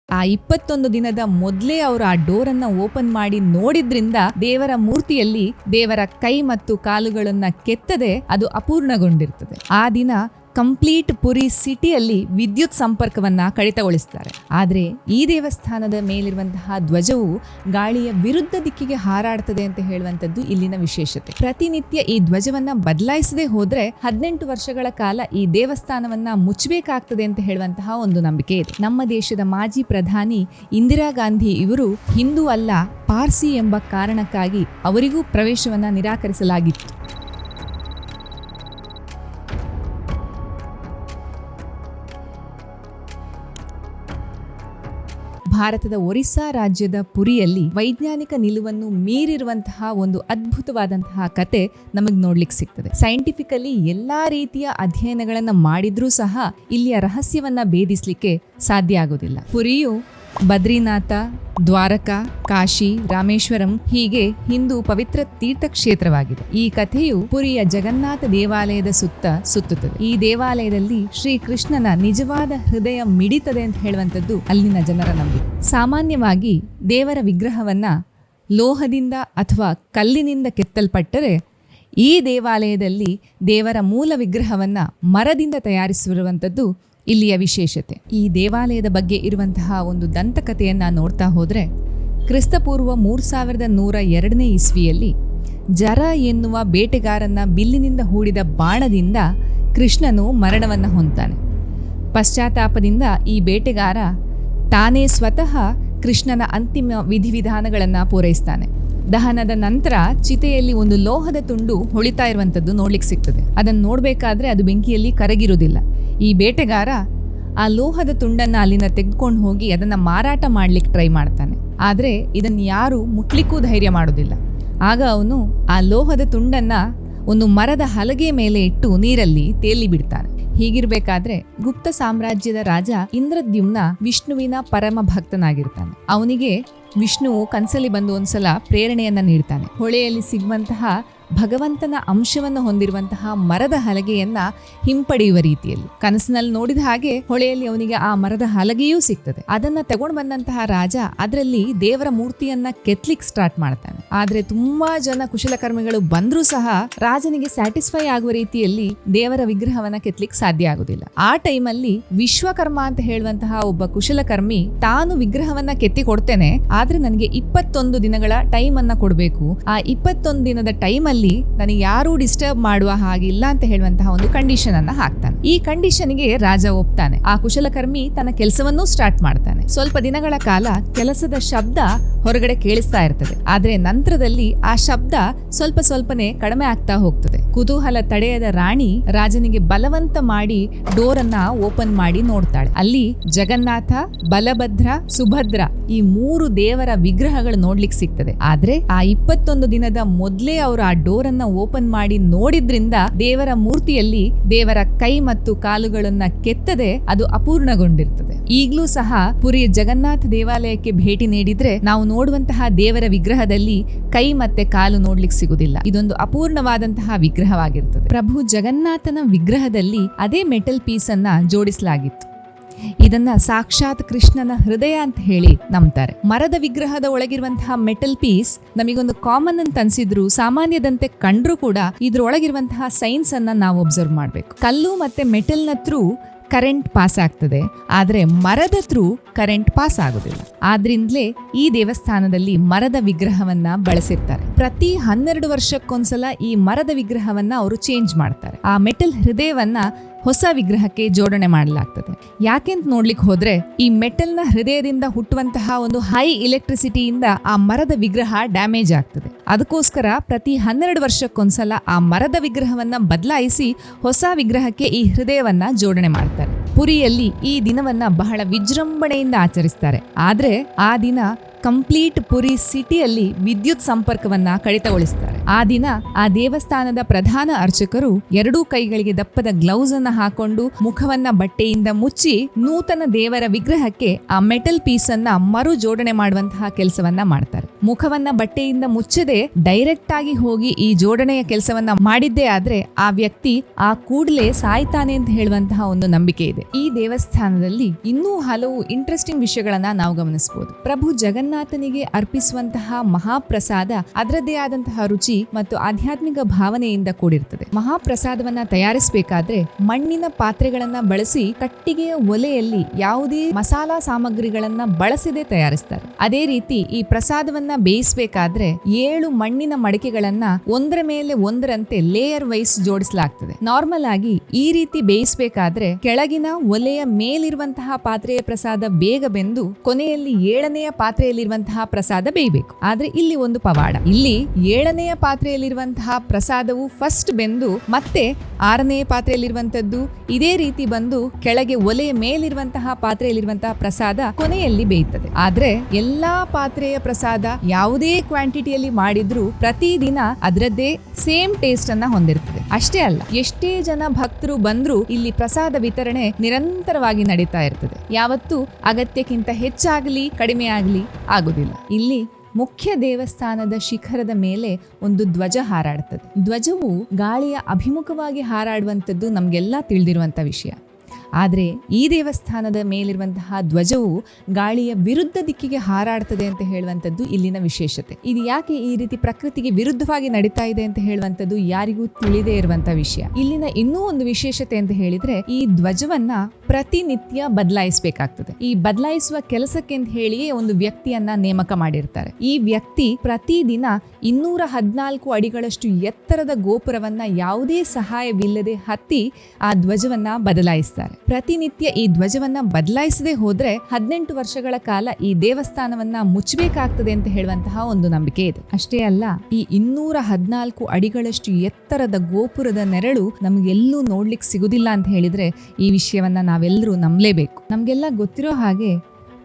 ಆ 21 ದಿನದ ಮೊದಲೇ ಅವರು ಆ ಡೋರನ್ನ ಓಪನ್ ಮಾಡಿ ನೋಡಿದ್ರಿಂದ ದೇವರ ಮೂರ್ತಿಯಲ್ಲಿ ದೇವರ ಕೈ ಮತ್ತು ಕಾಲುಗಳನ್ನ ಕೆತ್ತದೆ ಅದು ಅಪೂರ್ಣಗೊಂಡಿರ್ತದೆ. ಆ ದಿನ ಕಂಪ್ಲೀಟ್ ಪುರಿ ಸಿಟಿಯಲ್ಲಿ ವಿದ್ಯುತ್ ಸಂಪರ್ಕವನ್ನ ಕಡಿತಗೊಳಿಸ್ತಾರೆ. ಆದರೆ ಈ ದೇವಸ್ಥಾನದ ಮೇಲಿರುವಂತಹ ಧ್ವಜವು ಗಾಳಿಯ ವಿರುದ್ಧ ದಿಕ್ಕಿಗೆ ಹಾರಾಡ್ತದೆ ಅಂತ ಹೇಳುವಂಥದ್ದು ಇಲ್ಲಿನ ವಿಶೇಷತೆ. ಪ್ರತಿನಿತ್ಯ ಈ ಧ್ವಜವನ್ನ ಬದಲಾಯಿಸದೆ ಹೋದ್ರೆ 18 ವರ್ಷಗಳ ಕಾಲ ಈ ದೇವಸ್ಥಾನವನ್ನ ಮುಚ್ಚಬೇಕಾಗ್ತದೆ ಅಂತ ಹೇಳುವಂತಹ ಒಂದು ನಂಬಿಕೆ ಇದೆ. ನಮ್ಮ ದೇಶದ ಮಾಜಿ ಪ್ರಧಾನಿ ಇಂದಿರಾ ಗಾಂಧಿ ಇವರು ಹಿಂದೂ ಅಲ್ಲ ಪಾರ್ಸಿ ಎಂಬ ಕಾರಣಕ್ಕಾಗಿ ಅವರಿಗೂ ಪ್ರವೇಶವನ್ನ ನಿರಾಕರಿಸಲಾಗಿತ್ತು. ಭಾರತದ ಒರಿಸ್ಸಾ ರಾಜ್ಯದ ಪುರಿಯಲ್ಲಿ ವೈಜ್ಞಾನಿಕ ನಿಲುವನ್ನು ಮೀರಿರುವಂತಹ ಒಂದು ಅದ್ಭುತವಾದಂತಹ ಕತೆ ನಮಗೆ ನೋಡ್ಲಿಕ್ಕೆ ಸಿಗ್ತದೆ. ಸೈಂಟಿಫಿಕಲಿ ಎಲ್ಲಾ ರೀತಿಯ ಅಧ್ಯಯನಗಳನ್ನ ಮಾಡಿದ್ರೂ ಸಹ ಇಲ್ಲಿಯ ರಹಸ್ಯವನ್ನ ಭೇದಿಸ್ಲಿಕ್ಕೆ ಸಾಧ್ಯ ಆಗೋದಿಲ್ಲ. ಪುರಿಯು ಬದ್ರಿನಾಥ, ದ್ವಾರಕಾ, ಕಾಶಿ, ರಾಮೇಶ್ವರಂ ಹೀಗೆ ಹಿಂದೂ ಪವಿತ್ರ ತೀರ್ಥಕ್ಷೇತ್ರವಾಗಿದೆ. ಈ ಕಥೆಯು ಪುರಿಯ ಜಗನ್ನಾಥ ದೇವಾಲಯದ ಸುತ್ತ ಸುತ್ತುತ್ತದೆ. ಈ ದೇವಾಲಯದಲ್ಲಿ ಶ್ರೀ ಕೃಷ್ಣನ ನಿಜವಾದ ಹೃದಯ ಮಿಡಿತದೆ ಅಂತ ಹೇಳುವಂಥದ್ದು ಅಲ್ಲಿನ ಜನರ ನಂಬಿಕೆ. ಸಾಮಾನ್ಯವಾಗಿ ದೇವರ ವಿಗ್ರಹವನ್ನ ಲೋಹದಿಂದ ಅಥವಾ ಕಲ್ಲಿನಿಂದ ಕೆತ್ತಲ್ಪಟ್ಟರೆ, ಈ ದೇವಾಲಯದಲ್ಲಿ ದೇವರ ಮೂಲ ವಿಗ್ರಹವನ್ನ ಮರದಿಂದ ತಯಾರಿಸಿರುವಂಥದ್ದು ಇಲ್ಲಿಯ ವಿಶೇಷತೆ. ಈ ದೇವಾಲಯದ ಬಗ್ಗೆ ಇರುವಂತಹ ಒಂದು ದಂತಕಥೆಯನ್ನ ನೋಡ್ತಾ ಹೋದ್ರೆ, ಕ್ರಿಸ್ತಪೂರ್ವ 3102 ಇಸ್ವಿಯಲ್ಲಿ ಜರ ಎನ್ನುವ ಬೇಟೆಗಾರನ ಬಿಲ್ಲಿನಿಂದ ಹೂಡಿದ ಬಾಣದಿಂದ ಕೃಷ್ಣನು ಮರಣವನ್ನ ಹೊಂತಾನೆ. ಪಶ್ಚಾತ್ತಾಪದಿಂದ ಈ ಬೇಟೆಗಾರ ತಾನೇ ಸ್ವತಃ ಕೃಷ್ಣನ ಅಂತಿಮ ವಿಧಿವಿಧಾನಗಳನ್ನ ಪೂರೈಸ್ತಾನೆ. ದಹನದ ನಂತರ ಚಿತೆಯಲ್ಲಿ ಒಂದು ಲೋಹದ ತುಂಡು ಹೊಳಿತಾ ಇರುವಂಥದ್ದು ನೋಡ್ಲಿಕ್ಕೆ ಸಿಗ್ತದೆ. ಅದನ್ನು ನೋಡ್ಬೇಕಾದ್ರೆ ಅದು ಬೆಂಕಿಯಲ್ಲಿ ಕರಗಿರುವುದಿಲ್ಲ. ಈ ಬೇಟೆಗಾರ ಆ ಲೋಹದ ತುಂಡನ್ನ ಅಲ್ಲಿಂದ ತೆಗೆದುಕೊಂಡು ಹೋಗಿ ಅದನ್ನ ಮಾರಾಟ ಮಾಡ್ಲಿಕ್ಕೆ ಟ್ರೈ ಮಾಡ್ತಾನೆ. ಆದ್ರೆ ಇದನ್ನ ಯಾರು ಮುಟ್ಲಿಕ್ಕೂ ಧೈರ್ಯ ಮಾಡೋದಿಲ್ಲ. ಆಗ ಅವನು ಆ ಲೋಹದ ತುಂಡನ್ನ ಒಂದು ಮರದ ಹಲಗೆ ಮೇಲೆ ಇಟ್ಟು ನೀರಲ್ಲಿ ತೇಲಿ ಬಿಡ್ತಾನೆ. ಹೀಗಿರ್ಬೇಕಾದ್ರೆ ಗುಪ್ತ ಸಾಮ್ರಾಜ್ಯದ ರಾಜ ಇಂದ್ರದ್ಯುಮ್ನ ವಿಷ್ಣುವಿನ ಪರಮ ಭಕ್ತನಾಗಿರ್ತಾನೆ. ಅವನಿಗೆ ವಿಷ್ಣುವು ಕನಸಲ್ಲಿ ಬಂದು ಒಂದ್ಸಲ ಪ್ರೇರಣೆಯನ್ನ ನೀಡ್ತಾನೆ. ಹೊಳೆಯಲ್ಲಿ ಸಿಗುವಂತಹ ಭಗವಂತನ ಅಂಶವನ್ನು ಹೊಂದಿರುವಂತಹ ಮರದ ಹಲಗೆಯನ್ನ ಹಿಂಪಡೆಯುವ ರೀತಿಯಲ್ಲಿ ಕನಸಿನಲ್ಲಿ ನೋಡಿದ ಹಾಗೆ ಹೊಳೆಯಲ್ಲಿ ಅವನಿಗೆ ಆ ಮರದ ಹಲಗೆಯೂ ಸಿಗ್ತದೆ. ಅದನ್ನ ತಗೊಂಡು ಬಂದಂತಹ ರಾಜ ಅದರಲ್ಲಿ ದೇವರ ಮೂರ್ತಿಯನ್ನ ಕೆತ್ಲಿಕ್ ಸ್ಟಾರ್ಟ್ ಮಾಡ್ತಾನೆ. ಆದ್ರೆ ತುಂಬಾ ಜನ ಕುಶಲಕರ್ಮಿಗಳು ಬಂದ್ರೂ ಸಹ ರಾಜನಿಗೆ ಸ್ಯಾಟಿಸ್ಫೈ ಆಗುವ ರೀತಿಯಲ್ಲಿ ದೇವರ ವಿಗ್ರಹವನ್ನ ಕೆತ್ಲಿಕ್ ಸಾಧ್ಯ ಆಗುದಿಲ್ಲ. ಆ ಟೈಮಲ್ಲಿ ವಿಶ್ವಕರ್ಮ ಅಂತ ಹೇಳುವಂತಹ ಒಬ್ಬ ಕುಶಲಕರ್ಮಿ ತಾನು ವಿಗ್ರಹವನ್ನ ಕೆತ್ತಿ ಕೊಡ್ತೇನೆ, ಆದ್ರೆ ನನಗೆ 21 ದಿನಗಳ ಟೈಮ್ ಅನ್ನ ಕೊಡ್ಬೇಕು. ಆ 21 ದಿನದ ಟೈಮಲ್ಲಿ ನನಗೆ ಯಾರೂ ಡಿಸ್ಟರ್ಬ್ ಮಾಡುವ ಹಾಗಿಲ್ಲ ಅಂತ ಹೇಳುವಂತಹ ಒಂದು ಕಂಡೀಷನ್ ಅನ್ನ ಹಾಕ್ತಾನೆ. ಈ ಕಂಡೀಷನ್ಗೆ ರಾಜ ಒಪ್ತಾನೆ. ಆ ಕುಶಲಕರ್ಮಿ ತನ್ನ ಕೆಲಸವನ್ನೂ ಸ್ಟಾರ್ಟ್ ಮಾಡ್ತಾನೆ. ಸ್ವಲ್ಪ ದಿನಗಳ ಕಾಲ ಕೆಲಸದ ಶಬ್ದ ಹೊರಗಡೆ ಕೇಳಿಸ್ತಾ ಇರ್ತದೆ. ಆದ್ರೆ ನಂತರದಲ್ಲಿ ಆ ಶಬ್ದ ಸ್ವಲ್ಪನೇ ಕಡಿಮೆ ಆಗ್ತಾ ಹೋಗ್ತದೆ. ಕುತೂಹಲ ತಡೆಯದ ರಾಣಿ ರಾಜನಿಗೆ ಬಲವಂತ ಮಾಡಿ ಡೋರ್ ಅನ್ನ ಓಪನ್ ಮಾಡಿ ನೋಡ್ತಾಳೆ. ಅಲ್ಲಿ ಜಗನ್ನಾಥ, ಬಲಭದ್ರ, ಸುಭದ್ರ ಈ 3 ದೇವರ ವಿಗ್ರಹಗಳು ನೋಡ್ಲಿಕ್ಕೆ ಸಿಗ್ತದೆ. ಆದ್ರೆ ಆ 21 ದಿನದ ಮೊದಲೇ ಅವರು ಆ ಡೋರ್ ಅನ್ನ ಓಪನ್ ಮಾಡಿ ನೋಡಿದ್ರಿಂದ ದೇವರ ಮೂರ್ತಿಯಲ್ಲಿ ದೇವರ ಕೈ ಮತ್ತು ಕಾಲುಗಳನ್ನ ಕೆತ್ತದೆ ಅದು ಅಪೂರ್ಣಗೊಂಡಿರ್ತದೆ. ಈಗಲೂ ಸಹ ಪುರಿಯ ಜಗನ್ನಾಥ ದೇವಾಲಯಕ್ಕೆ ಭೇಟಿ ನೀಡಿದ್ರೆ ನಾವು ನೋಡುವಂತಹ ದೇವರ ವಿಗ್ರಹದಲ್ಲಿ ಕೈ ಮತ್ತೆ ಕಾಲು ನೋಡ್ಲಿಕ್ಕೆ ಸಿಗುದಿಲ್ಲ. ಇದೊಂದು ಅಪೂರ್ಣವಾದಂತಹ ವಿಗ್ರಹವಾಗಿರ್ತದೆ. ಪ್ರಭು ಜಗನ್ನಾಥನ ವಿಗ್ರಹದಲ್ಲಿ ಅದೇ ಮೆಟಲ್ ಪೀಸ್ ಅನ್ನ ಜೋಡಿಸಲಾಗಿತ್ತು. ಇದನ್ನ ಸಾಕ್ಷಾತ್ ಕೃಷ್ಣನ ಹೃದಯ ಅಂತ ಹೇಳಿ ನಂಬ್ತಾರೆ. ಮರದ ವಿಗ್ರಹದ ಒಳಗಿರುವಂತಹ ಮೆಟಲ್ ಪೀಸ್ ನಮಗೊಂದು ಕಾಮನ್ ಅಂತ ಅನ್ಸಿದ್ರು, ಸಾಮಾನ್ಯದಂತೆ ಕಂಡ್ರೂ ಕೂಡ ಇದ್ರೊಳಗಿರುವಂತಹ ಸೈನ್ಸ್ ಅನ್ನ ನಾವು ಅಬ್ಸರ್ವ್ ಮಾಡ್ಬೇಕು. ಕಲ್ಲು ಮತ್ತೆ ಮೆಟಲ್ನ ಥ್ರೂ ಕರೆಂಟ್ ಪಾಸ್ ಆಗ್ತದೆ, ಆದ್ರೆ ಮರದ ಥ್ರೂ ಕರೆಂಟ್ ಪಾಸ್ ಆಗೋದಿಲ್ಲ. ಆದ್ರಿಂದಲೇ ಈ ದೇವಸ್ಥಾನದಲ್ಲಿ ಮರದ ವಿಗ್ರಹವನ್ನ ಬಳಸಿರ್ತಾರೆ. ಪ್ರತಿ 12 ವರ್ಷಕ್ಕೊಂದ್ಸಲ ಈ ಮರದ ವಿಗ್ರಹವನ್ನ ಅವರು ಚೇಂಜ್ ಮಾಡ್ತಾರೆ. ಆ ಮೆಟಲ್ ಹೃದಯವನ್ನ ಹೊಸ ವಿಗ್ರಹಕ್ಕೆ ಜೋಡಣೆ ಮಾಡಲಾಗ್ತದೆ. ಯಾಕೆಂತ ನೋಡ್ಲಿಕ್ಕೆ ಹೋದ್ರೆ ಈ ಮೆಟಲ್ನ ಹೃದಯದಿಂದ ಹುಟ್ಟುವಂತಹ ಒಂದು ಹೈ ಎಲೆಕ್ಟ್ರಿಸಿಟಿಯಿಂದ ಆ ಮರದ ವಿಗ್ರಹ ಡ್ಯಾಮೇಜ್ ಆಗ್ತದೆ. ಅದಕ್ಕೋಸ್ಕರ ಪ್ರತಿ 12 ವರ್ಷಕ್ಕೊಂದ್ಸಲ ಆ ಮರದ ವಿಗ್ರಹವನ್ನ ಬದಲಾಯಿಸಿ ಹೊಸ ವಿಗ್ರಹಕ್ಕೆ ಈ ಹೃದಯವನ್ನ ಜೋಡಣೆ ಮಾಡ್ತಾರೆ. ಪುರಿಯಲ್ಲಿ ಈ ದಿನವನ್ನ ಬಹಳ ವಿಜೃಂಭಣೆಯಿಂದ ಆಚರಿಸ್ತಾರೆ. ಆದ್ರೆ ಆ ದಿನ ಕಂಪ್ಲೀಟ್ ಪುರಿ ಸಿಟಿಯಲ್ಲಿ ವಿದ್ಯುತ್ ಸಂಪರ್ಕವನ್ನ ಕಡಿತಗೊಳಿಸ್ತಾರೆ. ಆ ದಿನ ಆ ದೇವಸ್ಥಾನದ ಪ್ರಧಾನ ಅರ್ಚಕರು 2 ಕೈಗಳಿಗೆ ದಪ್ಪದ ಗ್ಲೌಸ್ ಅನ್ನ ಹಾಕೊಂಡು ಮುಖವನ್ನ ಬಟ್ಟೆಯಿಂದ ಮುಚ್ಚಿ ನೂತನ ದೇವರ ವಿಗ್ರಹಕ್ಕೆ ಆ ಮೆಟಲ್ ಪೀಸ್ ಅನ್ನ ಮರು ಜೋಡಣೆ ಮಾಡುವಂತಹ ಕೆಲಸವನ್ನ ಮಾಡ್ತಾರೆ. ಮುಖವನ್ನ ಬಟ್ಟೆಯಿಂದ ಮುಚ್ಚದೆ ಡೈರೆಕ್ಟ್ ಆಗಿ ಹೋಗಿ ಈ ಜೋಡಣೆಯ ಕೆಲಸವನ್ನ ಮಾಡಿದ್ದೇ ಆದ್ರೆ ಆ ವ್ಯಕ್ತಿ ಆ ಕೂಡಲೇ ಸಾಯ್ತಾನೆ ಅಂತ ಹೇಳುವಂತಹ ಒಂದು ನಂಬಿಕೆ ಇದೆ. ಈ ದೇವಸ್ಥಾನದಲ್ಲಿ ಇನ್ನೂ ಹಲವು ಇಂಟ್ರೆಸ್ಟಿಂಗ್ ವಿಷಯಗಳನ್ನ ನಾವು ಗಮನಿಸಬಹುದು. ಪ್ರಭು ಜಗನ್ನಾಥನಿಗೆ ಅರ್ಪಿಸುವಂತಹ ಮಹಾಪ್ರಸಾದ ಅದರದ್ದೇ ಆದಂತಹ ರುಚಿ ಮತ್ತು ಆಧ್ಯಾತ್ಮಿಕ ಭಾವನೆಯಿಂದ ಕೂಡಿರ್ತದೆ. ಮಹಾಪ್ರಸಾದವನ್ನ ತಯಾರಿಸಬೇಕಾದ್ರೆ ಮಣ್ಣಿನ ಪಾತ್ರೆಗಳನ್ನ ಬಳಸಿ ಕಟ್ಟಿಗೆಯ ಒಲೆಯಲ್ಲಿ ಯಾವುದೇ ಮಸಾಲಾ ಸಾಮಗ್ರಿಗಳನ್ನ ಬಳಸದೆ ತಯಾರಿಸ್ತಾರೆ. ಅದೇ ರೀತಿ ಈ ಪ್ರಸಾದವನ್ನ ಬೇಯಿಸಬೇಕಾದ್ರೆ 7 ಮಣ್ಣಿನ ಮಡಿಕೆಗಳನ್ನ ಒಂದರ ಮೇಲೆ ಒಂದರಂತೆ ಲೇಯರ್ ವೈಸ್ ಜೋಡಿಸಲಾಗ್ತದೆ. ನಾರ್ಮಲ್ ಆಗಿ ಈ ರೀತಿ ಬೇಯಿಸಬೇಕಾದ್ರೆ ಕೆಳಗಿನ ಒಲೆಯ ಮೇಲಿರುವಂತಹ ಪಾತ್ರೆಯ ಪ್ರಸಾದ ಬೇಗ ಬೆಂದು ಕೊನೆಯಲ್ಲಿ 7ನೆಯ ಪಾತ್ರೆಯಲ್ಲಿರುವಂತಹ ಪ್ರಸಾದ ಬೇಯಬೇಕು. ಆದ್ರೆ ಇಲ್ಲಿ ಒಂದು ಪವಾಡ. ಇಲ್ಲಿ 7ನೆಯ ಪಾತ್ರೆಯಲ್ಲಿರುವಂತಹ ಪ್ರಸಾದವು ಫಸ್ಟ್ ಬೆಂದು ಮತ್ತೆ 6ನೇ ಪಾತ್ರೆಯಲ್ಲಿರುವಂತದ್ದು ಇದೇ ರೀತಿ ಬಂದು ಕೆಳಗೆ ಒಲೆಯ ಮೇಲಿರುವಂತಹ ಪಾತ್ರೆಯಲ್ಲಿರುವಂತಹ ಪ್ರಸಾದ ಕೊನೆಯಲ್ಲಿ ಬೇಯುತ್ತದೆ. ಆದ್ರೆ ಎಲ್ಲಾ ಪಾತ್ರೆಯ ಪ್ರಸಾದ ಯಾವುದೇ ಕ್ವಾಂಟಿಟಿಯಲ್ಲಿ ಮಾಡಿದ್ರೂ ಪ್ರತಿದಿನ ಅದರದ್ದೇ ಸೇಮ್ ಟೇಸ್ಟ್ ಅನ್ನ ಹೊಂದಿರ್ತದೆ. ಅಷ್ಟೇ ಅಲ್ಲ, ಎಷ್ಟೇ ಜನ ಭಕ್ತರು ಬಂದ್ರೂ ಇಲ್ಲಿ ಪ್ರಸಾದ ವಿತರಣೆ ನಿರಂತರವಾಗಿ ನಡೀತಾ ಇರ್ತದೆ. ಯಾವತ್ತೂ ಅಗತ್ಯಕ್ಕಿಂತ ಹೆಚ್ಚಾಗ್ಲಿ ಕಡಿಮೆ ಆಗ್ಲಿ ಆಗುದಿಲ್ಲ. ಇಲ್ಲಿ ಮುಖ್ಯ ದೇವಸ್ಥಾನದ ಶಿಖರದ ಮೇಲೆ ಒಂದು ಧ್ವಜ ಹಾರಾಡ್ತದೆ. ಧ್ವಜವು ಗಾಳಿಯ ಅಭಿಮುಖವಾಗಿ ಹಾರಾಡುವಂಥದ್ದು ನಮ್ಗೆಲ್ಲ ತಿಳಿದಿರುವಂತ ವಿಷಯ. ಆದರೆ ಈ ದೇವಸ್ಥಾನದ ಮೇಲಿರುವಂತಹ ಧ್ವಜವು ಗಾಳಿಯ ವಿರುದ್ಧ ದಿಕ್ಕಿಗೆ ಹಾರಾಡ್ತದೆ ಅಂತ ಹೇಳುವಂಥದ್ದು ಇಲ್ಲಿನ ವಿಶೇಷತೆ. ಇದು ಯಾಕೆ ಈ ರೀತಿ ಪ್ರಕೃತಿಗೆ ವಿರುದ್ಧವಾಗಿ ನಡೀತಾ ಇದೆ ಅಂತ ಹೇಳುವಂಥದ್ದು ಯಾರಿಗೂ ತಿಳಿದೇ ಇರುವಂತಹ ವಿಷಯ. ಇಲ್ಲಿನ ಇನ್ನೂ ಒಂದು ವಿಶೇಷತೆ ಅಂತ ಹೇಳಿದ್ರೆ ಈ ಧ್ವಜವನ್ನ ಪ್ರತಿನಿತ್ಯ ಬದಲಾಯಿಸಬೇಕಾಗ್ತದೆ. ಈ ಬದಲಾಯಿಸುವ ಕೆಲಸಕ್ಕೆ ಅಂತ ಹೇಳಿಯೇ ಒಂದು ವ್ಯಕ್ತಿಯನ್ನ ನೇಮಕ ಮಾಡಿರ್ತಾರೆ. ಈ ವ್ಯಕ್ತಿ ಪ್ರತಿದಿನ 214 ಅಡಿಗಳಷ್ಟು ಎತ್ತರದ ಗೋಪುರವನ್ನ ಯಾವುದೇ ಸಹಾಯವಿಲ್ಲದೆ ಹತ್ತಿ ಆ ಧ್ವಜವನ್ನ ಬದಲಾಯಿಸ್ತಾರೆ. ಪ್ರತಿನಿತ್ಯ ಈ ಧ್ವಜವನ್ನ ಬದಲಾಯಿಸದೆ ಹೋದ್ರೆ 18 ವರ್ಷಗಳ ಕಾಲ ಈ ದೇವಸ್ಥಾನವನ್ನ ಮುಚ್ಚಬೇಕಾಗ್ತದೆ ಅಂತ ಹೇಳುವಂತಹ ಒಂದು ನಂಬಿಕೆ ಇದೆ. ಅಷ್ಟೇ ಅಲ್ಲ, ಈ 214 ಅಡಿಗಳಷ್ಟು ಎತ್ತರದ ಗೋಪುರದ ನೆರಳು ನಮಗೆಲ್ಲೂ ನೋಡ್ಲಿಕ್ಕೆ ಸಿಗುದಿಲ್ಲ ಅಂತ ಹೇಳಿದ್ರೆ ಈ ವಿಷಯವನ್ನ ನಾವೆಲ್ಲರೂ ನಂಬಲೇಬೇಕು. ನಮ್ಗೆಲ್ಲ ಗೊತ್ತಿರೋ ಹಾಗೆ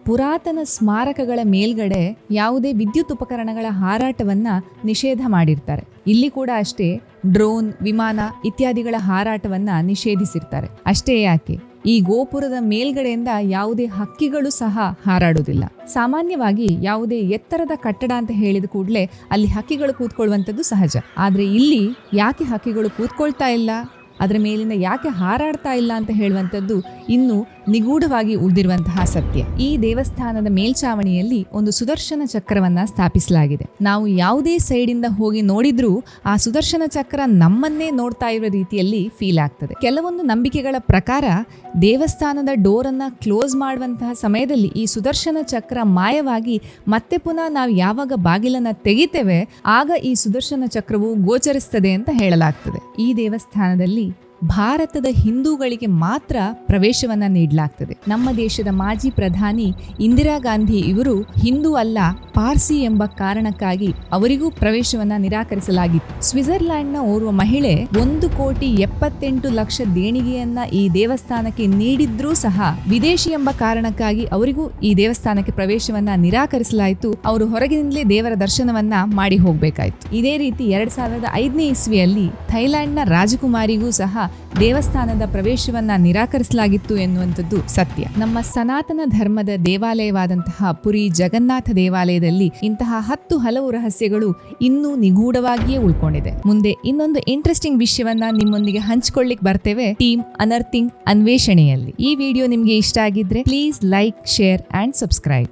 ಪುರಾತನ ಸ್ಮಾರಕಗಳ ಮೇಲ್ಗಡೆ ಯಾವುದೇ ವಿದ್ಯುತ್ ಉಪಕರಣಗಳ ಹಾರಾಟವನ್ನ ನಿಷೇಧ ಮಾಡಿರ್ತಾರೆ. ಇಲ್ಲಿ ಕೂಡ ಅಷ್ಟೇ ಡ್ರೋನ್, ವಿಮಾನ ಇತ್ಯಾದಿಗಳ ಹಾರಾಟವನ್ನ ನಿಷೇಧಿಸಿರ್ತಾರೆ. ಅಷ್ಟೇ ಯಾಕೆ, ಈ ಗೋಪುರದ ಮೇಲ್ಗಡೆಯಿಂದ ಯಾವುದೇ ಹಕ್ಕಿಗಳು ಸಹ ಹಾರಾಡುವುದಿಲ್ಲ. ಸಾಮಾನ್ಯವಾಗಿ ಯಾವುದೇ ಎತ್ತರದ ಕಟ್ಟಡ ಅಂತ ಹೇಳಿದ ಕೂಡಲೇ ಅಲ್ಲಿ ಹಕ್ಕಿಗಳು ಕೂತ್ಕೊಳ್ಳುವಂಥದ್ದು ಸಹಜ. ಆದ್ರೆ ಇಲ್ಲಿ ಯಾಕೆ ಹಕ್ಕಿಗಳು ಕೂತ್ಕೊಳ್ತಾ ಇಲ್ಲ, ಅದರ ಮೇಲಿಂದ ಯಾಕೆ ಹಾರಾಡ್ತಾ ಇಲ್ಲ ಅಂತ ಹೇಳುವಂಥದ್ದು ಇನ್ನು ನಿಗೂಢವಾಗಿ ಉಳಿದಿರುವಂತಹ ಸತ್ಯ. ಈ ದೇವಸ್ಥಾನದ ಮೇಲ್ಚಾವಣಿಯಲ್ಲಿ ಒಂದು ಸುದರ್ಶನ ಚಕ್ರವನ್ನ ಸ್ಥಾಪಿಸಲಾಗಿದೆ. ನಾವು ಯಾವುದೇ ಸೈಡಿಂದ ಹೋಗಿ ನೋಡಿದ್ರೂ ಆ ಸುದರ್ಶನ ಚಕ್ರ ನಮ್ಮನ್ನೇ ನೋಡ್ತಾ ಇರೋ ರೀತಿಯಲ್ಲಿ ಫೀಲ್ ಆಗ್ತದೆ. ಕೆಲವೊಂದು ನಂಬಿಕೆಗಳ ಪ್ರಕಾರ ದೇವಸ್ಥಾನದ ಡೋರ್ ಅನ್ನ ಕ್ಲೋಸ್ ಮಾಡುವಂತಹ ಸಮಯದಲ್ಲಿ ಈ ಸುದರ್ಶನ ಚಕ್ರ ಮಾಯವಾಗಿ ಮತ್ತೆ ಪುನಃ ನಾವು ಯಾವಾಗ ಬಾಗಿಲನ್ನ ತೆಗಿತೇವೆ ಆಗ ಈ ಸುದರ್ಶನ ಚಕ್ರವು ಗೋಚರಿಸ್ತದೆ ಅಂತ ಹೇಳಲಾಗ್ತದೆ. ಈ ದೇವಸ್ಥಾನದಲ್ಲಿ ಭಾರತದ ಹಿಂದೂಗಳಿಗೆ ಮಾತ್ರ ಪ್ರವೇಶವನ್ನ ನೀಡಲಾಗ್ತದೆ. ನಮ್ಮ ದೇಶದ ಮಾಜಿ ಪ್ರಧಾನಿ ಇಂದಿರಾ ಗಾಂಧಿ ಇವರು ಹಿಂದೂ ಅಲ್ಲ ಪಾರ್ಸಿ ಎಂಬ ಕಾರಣಕ್ಕಾಗಿ ಅವರಿಗೂ ಪ್ರವೇಶವನ್ನ ನಿರಾಕರಿಸಲಾಗಿತ್ತು. ಸ್ವಿಟ್ಜರ್ಲ್ಯಾಂಡ್ನ ಓರ್ವ ಮಹಿಳೆ 1,78,00,000 ದೇಣಿಗೆಯನ್ನ ಈ ದೇವಸ್ಥಾನಕ್ಕೆ ನೀಡಿದ್ರೂ ಸಹ ವಿದೇಶಿ ಎಂಬ ಕಾರಣಕ್ಕಾಗಿ ಅವರಿಗೂ ಈ ದೇವಸ್ಥಾನಕ್ಕೆ ಪ್ರವೇಶವನ್ನ ನಿರಾಕರಿಸಲಾಯಿತು. ಅವರು ಹೊರಗಿನಿಂದಲೇ ದೇವರ ದರ್ಶನವನ್ನ ಮಾಡಿ ಹೋಗ್ಬೇಕಾಯ್ತು. ಇದೇ ರೀತಿ 2005ನೇ ಇಸ್ವಿಯಲ್ಲಿ ಥೈಲ್ಯಾಂಡ್ನ ರಾಜಕುಮಾರಿಗೂ ಸಹ ದೇವಸ್ಥಾನದ ಪ್ರವೇಶವನ್ನ ನಿರಾಕರಿಸಲಾಗಿತ್ತು ಎನ್ನುವಂಥದ್ದು ಸತ್ಯ. ನಮ್ಮ ಸನಾತನ ಧರ್ಮದ ದೇವಾಲಯವಾದಂತಹ ಪುರಿ ಜಗನ್ನಾಥ ದೇವಾಲಯದಲ್ಲಿ ಇಂತಹ 10 ಹಲವು ರಹಸ್ಯಗಳು ಇನ್ನೂ ನಿಗೂಢವಾಗಿಯೇ ಉಳ್ಕೊಂಡಿದೆ. ಮುಂದೆ ಇನ್ನೊಂದು ಇಂಟ್ರೆಸ್ಟಿಂಗ್ ವಿಷಯವನ್ನ ನಿಮ್ಮೊಂದಿಗೆ ಹಂಚಿಕೊಳ್ಳಿಕ್ ಬರ್ತೇವೆ ಟೀಮ್ ಅನರ್ಥಿಂಗ್ ಅನ್ವೇಷಣೆಯಲ್ಲಿ. ಈ ವಿಡಿಯೋ ನಿಮ್ಗೆ ಇಷ್ಟ ಆಗಿದ್ರೆ please like, share and subscribe.